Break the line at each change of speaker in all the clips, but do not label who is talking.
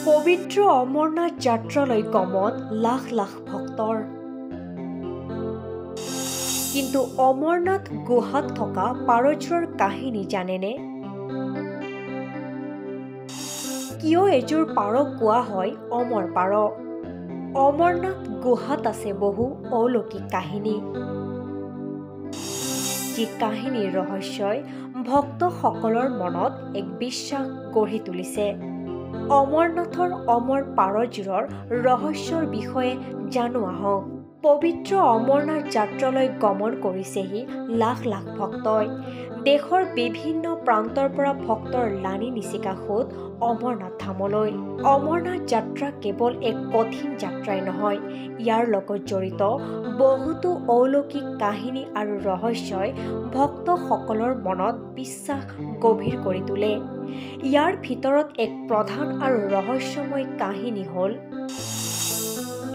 পবিত্ৰ অমৰনাথ যাত্ৰালৈ গমন লাখ লাখ ভক্তৰ। কিন্তু অমৰনাথ গুহাত থকা পাৰযোৰৰ কাহিনী জানেনে? কিয় এযোৰ পাৰক কোৱা হয় অমৰ পাৰ? অমৰনাথ গুহাত আছে বহু অলৌকিক কাহিনী, যি কাহিনীৰ ৰহস্যই ভক্তসকলৰ মনত এক বিশ্বাস গঢ়ি তুলিছে। অমৰনাথৰ অমৰ পাৰযোৰৰ ৰহস্যৰ বিষয়ে জানো আহক। পবিত্ৰ অমৰনাথ যাত্ৰালৈ গমন কৰিছেহি লাখ লাখ ভক্তই। দেশৰ বিভিন্ন প্ৰান্তৰ পৰা ভক্তৰ লানি নিচিকা সোঁত অমৰনাথ ধামলৈ। অমৰনাথ যাত্ৰা কেৱল এক কঠিন যাত্ৰাই নহয়, ইয়াৰ লগত জড়িত বহুতো অলৌকিক কাহিনী আৰু ৰহস্যই ভক্তসকলৰ মনত বিশ্বাস গভীৰ কৰি তোলে। ইয়াৰ ভিতৰত এক প্ৰধান আৰু ৰহস্যময় কাহিনী হ'ল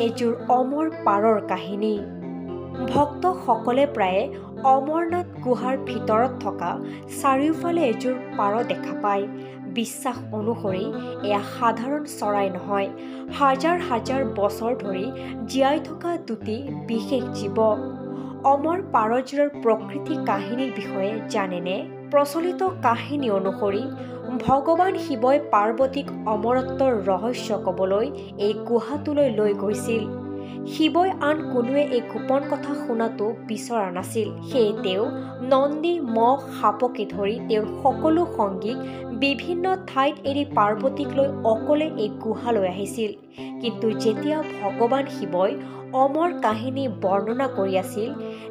এযোৰ অমৰ পাৰৰ কাহিনী। ভক্তসকলে প্ৰায়ে অমৰনাথ গুহাৰ ভিতৰত থকা চাৰিওফালে এযোৰ পাৰ দেখা পায়। বিশ্বাস অনুসৰি এয়া সাধাৰণ চৰাই নহয়, হাজাৰ হাজাৰ বছৰ ধৰি জীয়াই থকা দুটি বিশেষ জীৱ। অমৰ পাৰযোৰৰ প্ৰকৃতি কাহিনীৰ বিষয়ে জানেনে? প্ৰচলিত কাহিনী অনুসৰি ভগৱান শিৱই পাৰ্বতীক অমৰত্বৰ ৰহস্য ক'বলৈ এই গুহাটোলৈ লৈ গৈছিল। শিৱই আন কোনোৱে এই গোপন কথা শুনাটো বিচৰা নাছিল। সেয়ে তেওঁ নন্দী, মহ, সাপকে ধৰি তেওঁৰ সকলো সঙ্গীক বিভিন্ন ঠাইত এৰি পাৰ্বতীক লৈ অকলে এই গুহালৈ আহিছিল। কিন্তু যেতিয়া ভগৱান শিৱই অমৰ কাহিনী বৰ্ণনা কৰি আছিল,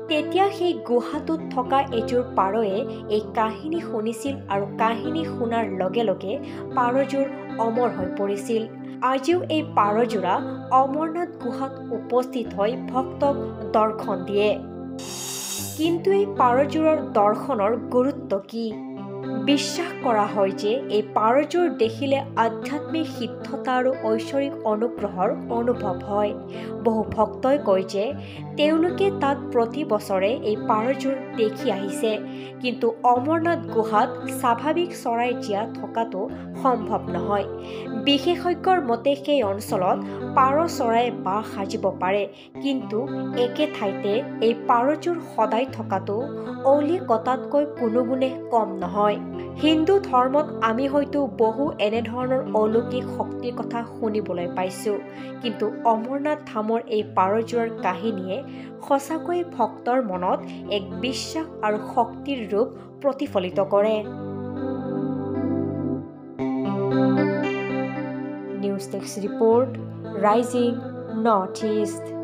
তেতিয়া সেই গুহাটোত থকা এযোৰ পাৰয়ে এই কাহিনী শুনিছিল আৰু কাহিনী শুনাৰ লগে লগে পাৰযোৰ অমৰ হৈ পৰিছিল। আজিও এই পাৰযোৰা অমৰনাথ গুহাত উপস্থিত হৈ ভক্তক দৰ্শন দিয়ে। কিন্তু এই পাৰযোৰৰ দৰ্শনৰ গুৰুত্ব কি? বিশ্বাস কৰা হয় যে এই পাৰযোৰ দেখিলে আধ্যাত্মিক সিদ্ধতা আৰু ঐশ্বৰিক অনুগ্ৰহৰ অনুভৱ হয়। বহু ভক্তই কয় যে তেওঁলোকে তাত প্ৰতি বছৰে এই পাৰযোৰ দেখি আহিছে। কিন্তু অমৰনাথ গুহাত স্বাভাৱিক চৰাই জীয়া থকাটো সম্ভৱ নহয়। বিশেষজ্ঞৰ মতে সেই অঞ্চলত পাৰ চৰাই বাহ সাজিব পাৰে, কিন্তু একে ঠাইতে এই পাৰযোৰ সদায় থকাটো অলৌকিকতাতকৈ কোনো গুণে কম নহয়। হিন্দু ধৰ্মত আমি হয়তো বহু এনেধৰণৰ অলৌকিক শক্তিৰ কথা শুনিবলৈ পাইছোঁ, কিন্তু অমৰনাথ ধামৰ এই পাৰযোৰৰ কাহিনীয়ে সঁচাকৈয়ে ভক্তৰ মনত এক বিশ্বাস আৰু শক্তিৰ ৰূপ প্ৰতিফলিত কৰে। News desk report, rising north east.